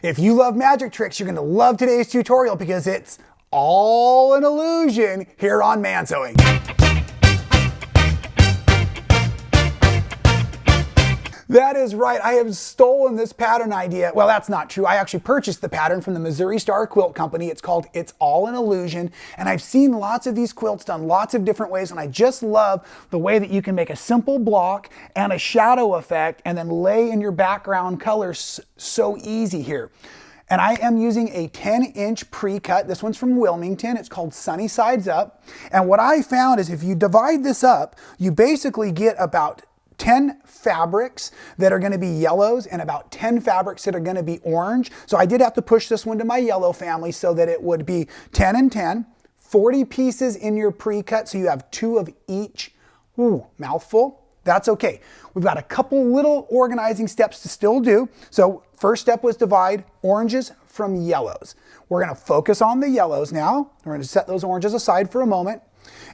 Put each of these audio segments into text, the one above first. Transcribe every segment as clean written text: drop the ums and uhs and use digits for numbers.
If you love magic tricks, you're going to love today's tutorial because it's all an illusion here on Man Sewing. That is right. I have stolen this pattern idea. Well, that's not true. I actually purchased the pattern from the Missouri Star Quilt Company. It's called It's All an Illusion. And I've seen lots of these quilts done lots of different ways. And I just love the way that you can make a simple block and a shadow effect and then lay in your background colors so easy here. And I am using a 10-inch pre-cut. This one's from Wilmington. It's called Sunny Sides Up. And what I found is if you divide this up, you basically get about 10 fabrics that are going to be yellows and about 10 fabrics that are going to be orange. So I did have to push this one to my yellow family so that it would be 10 and 10, 40 pieces in your pre-cut, so you have 2 of each. Ooh, mouthful. That's okay. We've got a couple little organizing steps to still do. So first step was divide oranges from yellows. We're going to focus on the yellows now. We're going to set those oranges aside for a moment.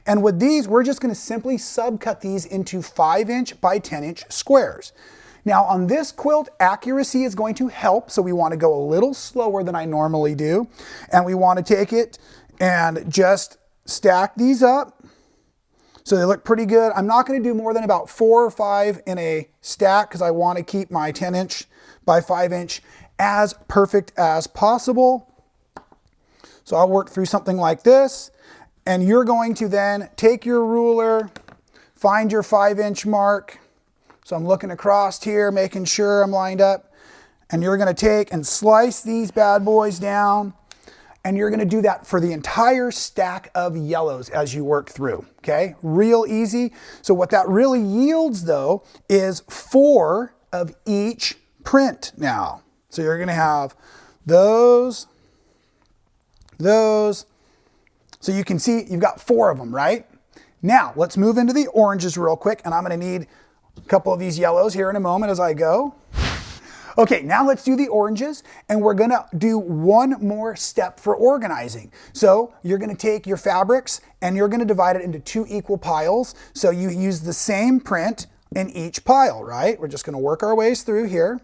And with these, we're just going to simply subcut these into 5-inch by 10-inch squares. Now on this quilt, accuracy is going to help, so we want to go a little slower than I normally do. And we want to take it and just stack these up so they look pretty good. I'm not going to do more than about 4 or 5 in a stack because I want to keep my 10-inch by 5-inch as perfect as possible. So I'll work through something like this. And you're going to then take your ruler, find your 5-inch mark. So I'm looking across here, making sure I'm lined up. And you're going to take and slice these bad boys down. And you're going to do that for the entire stack of yellows as you work through, okay? Real easy. So what that really yields though is 4 of each print now. So you're going to have those. So you can see you've got 4 of them, right? Now let's move into the oranges real quick, and I'm going to need a couple of these yellows here in a moment as I go. Okay, now let's do the oranges, and we're going to do one more step for organizing. So you're going to take your fabrics and you're going to divide it into 2 equal piles. So you use the same print in each pile, right? We're just going to work our ways through here.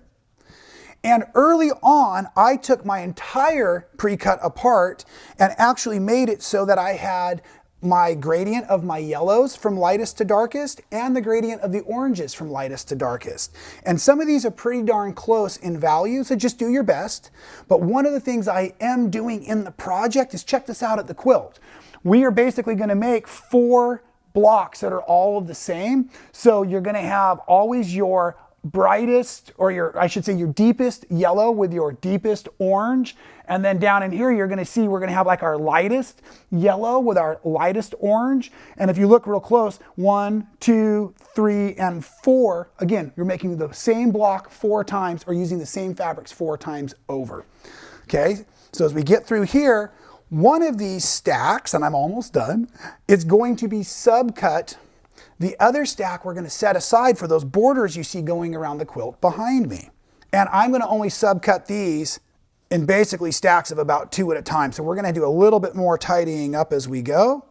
And early on, I took my entire pre-cut apart and actually made it so that I had my gradient of my yellows from lightest to darkest and the gradient of the oranges from lightest to darkest. And some of these are pretty darn close in value, so just do your best. But one of the things I am doing in the project is check this out at the quilt. We are basically going to make 4 blocks that are all of the same. So you're going to have always your brightest, or I should say your deepest yellow with your deepest orange. And then down in here, you're going to see we're going to have like our lightest yellow with our lightest orange. And if you look real close, 1, 2, 3, and 4, again, you're making the same block 4 times or using the same fabrics 4 times over. Okay, so as we get through here, one of these stacks, and I'm almost done, is going to be subcut. The other stack we're going to set aside for those borders you see going around the quilt behind me. And I'm going to only subcut these in basically stacks of about 2 at a time. So we're going to do a little bit more tidying up as we go.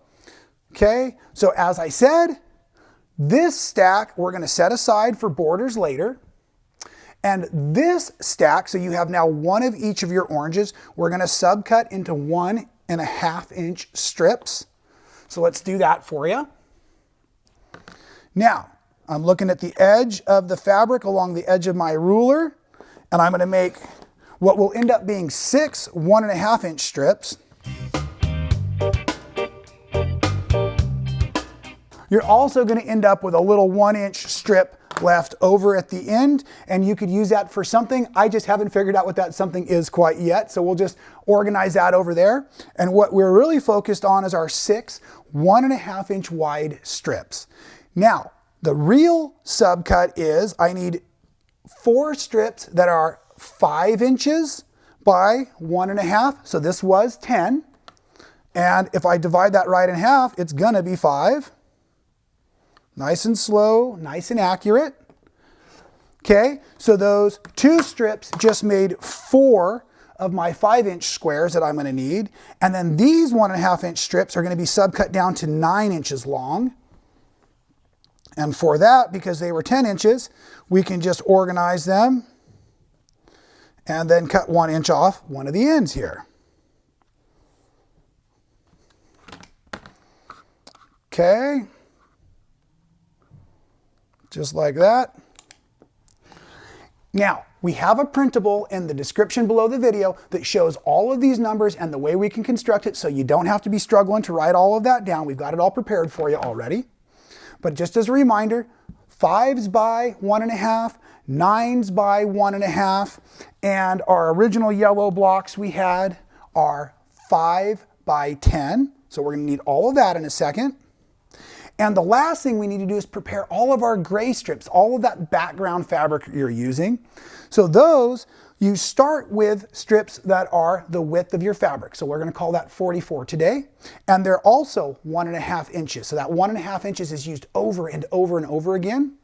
Okay, so as I said, this stack we're going to set aside for borders later. And this stack, so you have now 1 of each of your oranges, we're going to subcut into 1.5-inch strips. So let's do that for you. Now, I'm looking at the edge of the fabric along the edge of my ruler, and I'm going to make what will end up being 6 1.5-inch strips. You're also going to end up with a little 1-inch strip left over at the end, and you could use that for something. I just haven't figured out what that something is quite yet, so we'll just organize that over there. And what we're really focused on is our 6 1.5-inch wide strips. Now, the real subcut is I need 4 strips that are 5 inches by 1.5. So this was 10. And if I divide that right in half, it's going to be 5. Nice and slow, nice and accurate. Okay, so those 2 strips just made 4 of my 5-inch squares that I'm going to need. And then these 1.5-inch strips are going to be subcut down to 9 inches long. And for that, because they were 10 inches, we can just organize them and then cut 1 inch off one of the ends here. Okay, just like that. Now, we have a printable in the description below the video that shows all of these numbers and the way we can construct it, so you don't have to be struggling to write all of that down. We've got it all prepared for you already. But just as a reminder, 5s by 1.5, 9s by 1.5, and our original yellow blocks we had are 5 by 10. So we're going to need all of that in a second. And the last thing we need to do is prepare all of our gray strips, all of that background fabric you're using. So those, you start with strips that are the width of your fabric. So we're going to call that 44 today. And they're also 1.5 inches. So that 1.5 inches is used over and over and over again.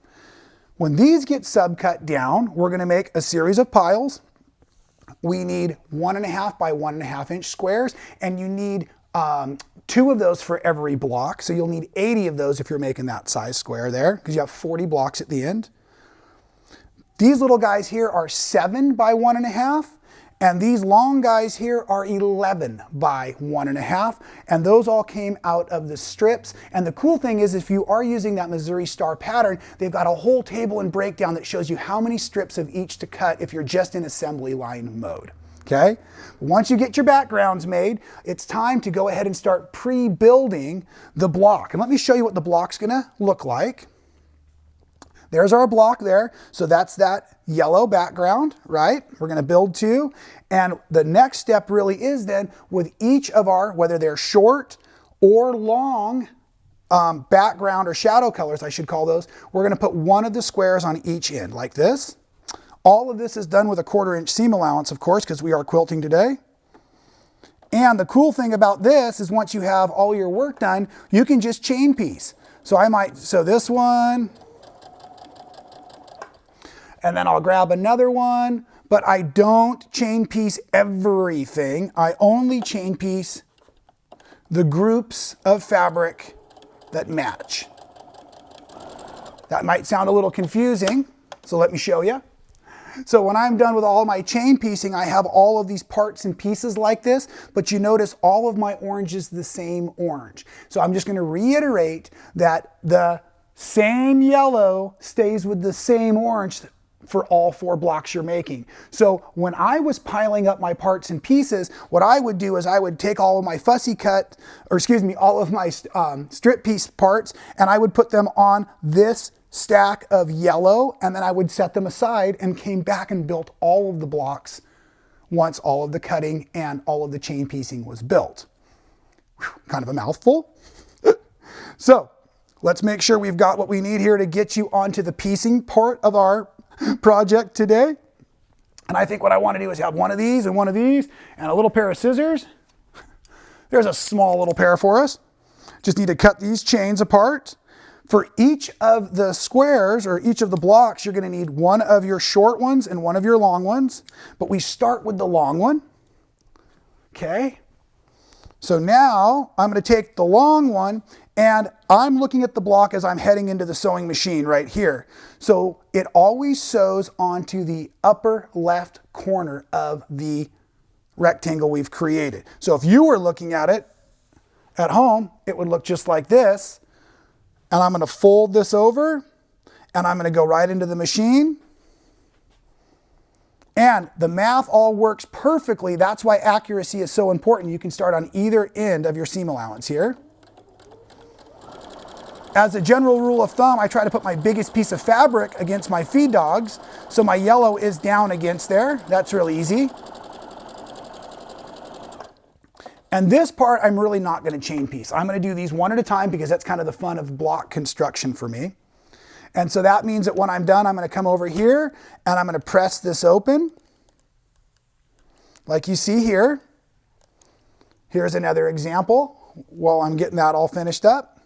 When these get subcut down, we're going to make a series of piles. We need 1.5 by 1.5 inch squares, and you need 2 of those for every block. So you'll need 80 of those if you're making that size square there, because you have 40 blocks at the end. These little guys here are 7 by 1.5, and these long guys here are 11 by 1.5, and those all came out of the strips. And the cool thing is, if you are using that Missouri Star pattern, they've got a whole table and breakdown that shows you how many strips of each to cut if you're just in assembly line mode. Okay? Once you get your backgrounds made, it's time to go ahead and start pre-building the block. And let me show you what the block's gonna look like. There's our block there. So that's that yellow background, right? We're gonna build 2. And the next step really is then with each of our, whether they're short or long background or shadow colors, I should call those, we're gonna put 1 of the squares on each end like this. All of this is done with a 1/4 inch seam allowance, of course, because we are quilting today. And the cool thing about this is once you have all your work done, you can just chain piece. So I might sew this one, and then I'll grab another one, but I don't chain piece everything. I only chain piece the groups of fabric that match. That might sound a little confusing, so let me show you. So when I'm done with all my chain piecing, I have all of these parts and pieces like this, but you notice all of my orange is the same orange. So I'm just going to reiterate that the same yellow stays with the same orange for all 4 blocks you're making. So when I was piling up my parts and pieces, what I would do is I would take all of my fussy cut, or excuse me, all of my strip piece parts, and I would put them on this stack of yellow, and then I would set them aside and came back and built all of the blocks once all of the cutting and all of the chain piecing was built. Whew, kind of a mouthful. So let's make sure we've got what we need here to get you onto the piecing part of our project today. And I think what I want to do is have one of these and one of these and a little pair of scissors. There's a small little pair for us. Just need to cut these chains apart. For each of the squares or each of the blocks, you're going to need 1 of your short ones and 1 of your long ones. But we start with the long one. Okay. So now I'm going to take the long one, and I'm looking at the block as I'm heading into the sewing machine right here. So it always sews onto the upper left corner of the rectangle we've created. So if you were looking at it at home, it would look just like this. And I'm going to fold this over, and I'm going to go right into the machine. And the math all works perfectly. That's why accuracy is so important. You can start on either end of your seam allowance here. As a general rule of thumb, I try to put my biggest piece of fabric against my feed dogs, so my yellow is down against there. That's really easy. And this part, I'm really not going to chain piece. I'm going to do these one at a time because that's kind of the fun of block construction for me. And so that means that when I'm done, I'm going to come over here and I'm going to press this open. Like you see here. Here's another example while I'm getting that all finished up.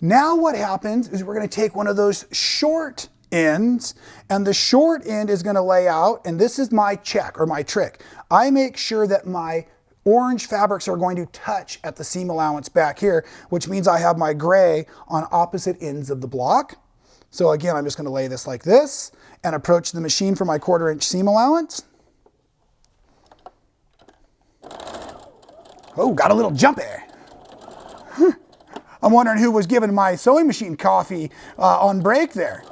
Now what happens is we're going to take one of those short ends, and the short end is going to lay out, and this is my check or my trick. I make sure that my orange fabrics are going to touch at the seam allowance back here, which means I have my gray on opposite ends of the block. So again, I'm just going to lay this like this and approach the machine for my 1/4 inch seam allowance. Oh, got a little jumpy. I'm wondering who was giving my sewing machine coffee on break there.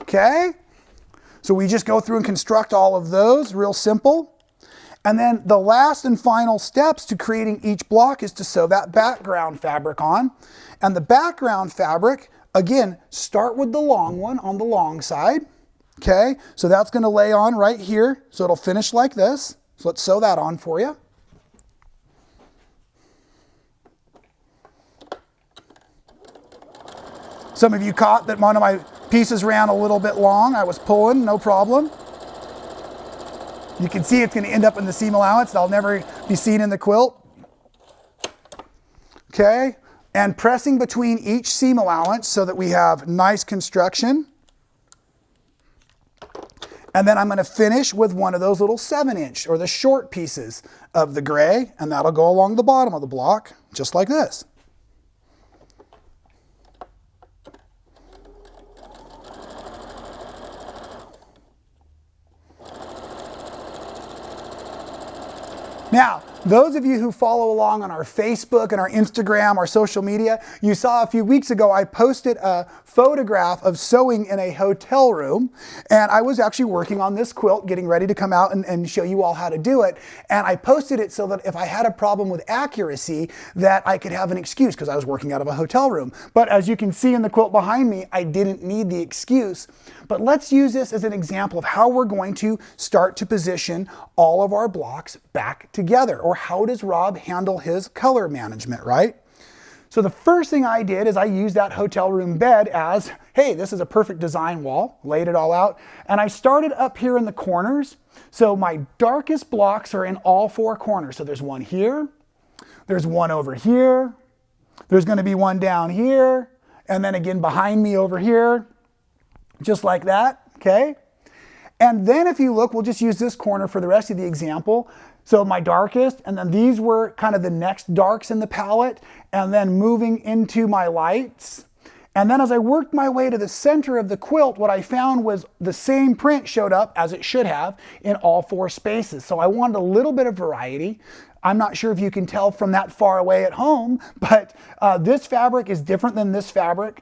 Okay, so we just go through and construct all of those, real simple. And then the last and final steps to creating each block is to sew that background fabric on. And the background fabric, again, start with the long one on the long side. Okay, so that's going to lay on right here, so it'll finish like this. So let's sew that on for you. Some of you caught that one of my pieces ran a little bit long. I was pulling, no problem. You can see it's going to end up in the seam allowance. That'll never be seen in the quilt. Okay, and pressing between each seam allowance so that we have nice construction. And then I'm going to finish with one of those little 7-inch or the short pieces of the gray, and that'll go along the bottom of the block, just like this. Now, those of you who follow along on our Facebook and our Instagram, our social media, you saw a few weeks ago I posted a photograph of sewing in a hotel room, and I was actually working on this quilt, getting ready to come out and show you all how to do it. And I posted it so that if I had a problem with accuracy, that I could have an excuse because I was working out of a hotel room. But as you can see in the quilt behind me, I didn't need the excuse. But let's use this as an example of how we're going to start to position all of our blocks back together, or how does Rob handle his color management, right? So the first thing I did is I used that hotel room bed as, hey, this is a perfect design wall, laid it all out, and I started up here in the corners. So my darkest blocks are in all 4 corners. So there's one here, there's one over here, there's going to be one down here, and then again behind me over here, just like that, okay? And then if you look, we'll just use this corner for the rest of the example. So my darkest, and then these were kind of the next darks in the palette, and then moving into my lights. And then as I worked my way to the center of the quilt, what I found was the same print showed up, as it should have, in all 4 spaces. So I wanted a little bit of variety. I'm not sure if you can tell from that far away at home, but this fabric is different than this fabric,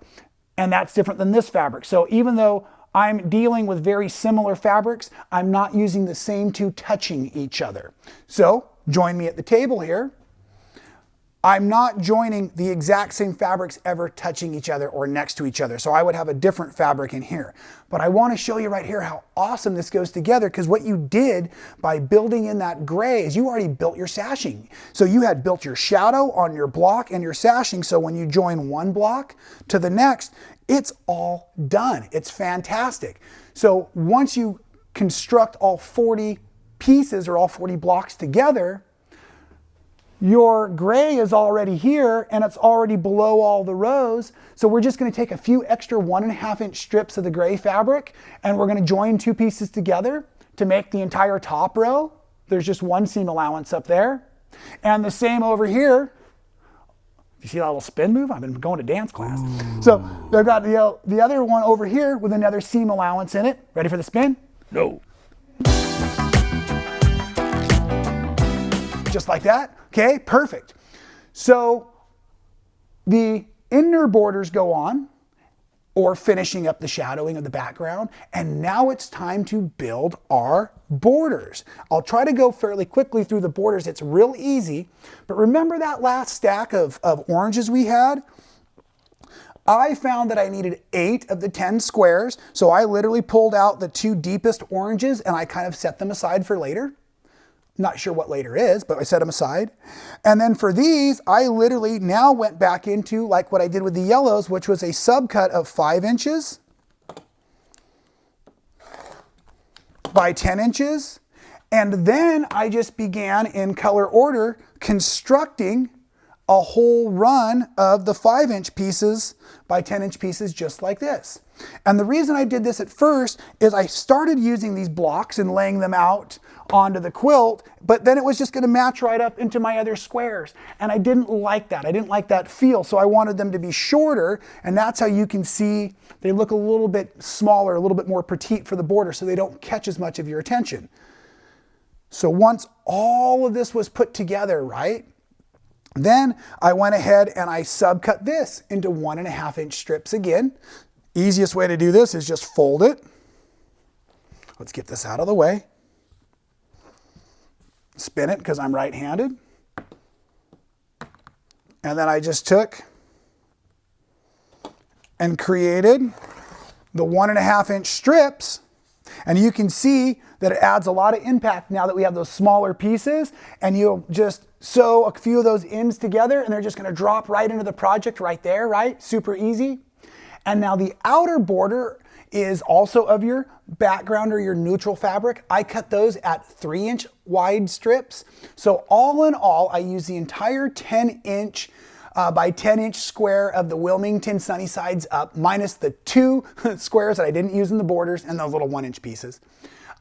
and that's different than this fabric. So even though I'm dealing with very similar fabrics, I'm not using the same 2 touching each other. So join me at the table here. I'm not joining the exact same fabrics ever touching each other or next to each other. So I would have a different fabric in here. But I want to show you right here how awesome this goes together, because what you did by building in that gray is you already built your sashing. So you had built your shadow on your block and your sashing. So when you join one block to the next, it's all done. It's fantastic. So once you construct all 40 pieces or all 40 blocks together, your gray is already here and it's already below all the rows. So we're just going to take a few extra 1.5 inch strips of the gray fabric, and we're going to join 2 pieces together to make the entire top row. There's just 1 seam allowance up there. And the same over here. You see that little spin move? I've been going to dance class. Ooh. So they've got the other one over here with another seam allowance in it. Ready for the spin? No. Just like that. Okay, perfect. So the inner borders go on, or finishing up the shadowing of the background, and now it's time to build our borders. I'll try to go fairly quickly through the borders. It's real easy, but remember that last stack of oranges we had? I found that I needed 8 of the 10 squares, so I literally pulled out the 2 deepest oranges and I kind of set them aside for later. Not sure what later is, but I set them aside. And then for these, I literally now went back into like what I did with the yellows, which was a subcut of 5 inches by 10 inches. And then I just began in color order constructing a whole run of the 5-inch pieces by 10-inch pieces just like this. And the reason I did this at first is I started using these blocks and laying them out onto the quilt, but then it was just going to match right up into my other squares. And I didn't like that. I didn't like that feel, so I wanted them to be shorter, and that's how you can see they look a little bit smaller, a little bit more petite for the border, so they don't catch as much of your attention. So once all of this was put together, right, then I went ahead and I subcut this into 1.5-inch strips again. Easiest way to do this is just fold it. Let's get this out of the way. Spin it because I'm right-handed. And then I just took and created the 1.5-inch strips. And you can see that it adds a lot of impact now that we have those smaller pieces, and you'll just sew a few of those ends together and they're just going to drop right into the project right there, right? Super easy. And now the outer border is also of your background or your neutral fabric. I cut those at 3-inch wide strips. So all in all, I use the entire 10-inch by 10-inch square of the Wilmington Sunny Sides Up, minus the 2 squares that I didn't use in the borders and those little 1-inch pieces.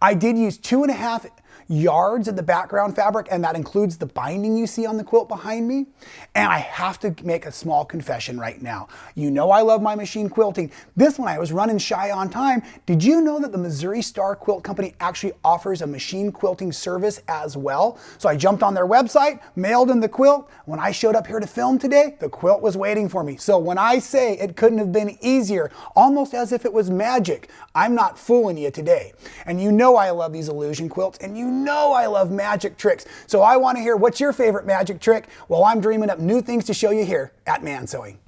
I did use 2.5 yards of the background fabric, and that includes the binding you see on the quilt behind me. And I have to make a small confession right now. You know I love my machine quilting. This one I was running shy on time. Did you know that the Missouri Star Quilt Company actually offers a machine quilting service as well? So I jumped on their website, mailed in the quilt. When I showed up here to film today, the quilt was waiting for me. So when I say it couldn't have been easier, almost as if it was magic, I'm not fooling you today. And you know I love these illusion quilts, and you know I love magic tricks. So I want to hear, what's your favorite magic trick? Well, I'm dreaming up new things to show you here at Man Sewing.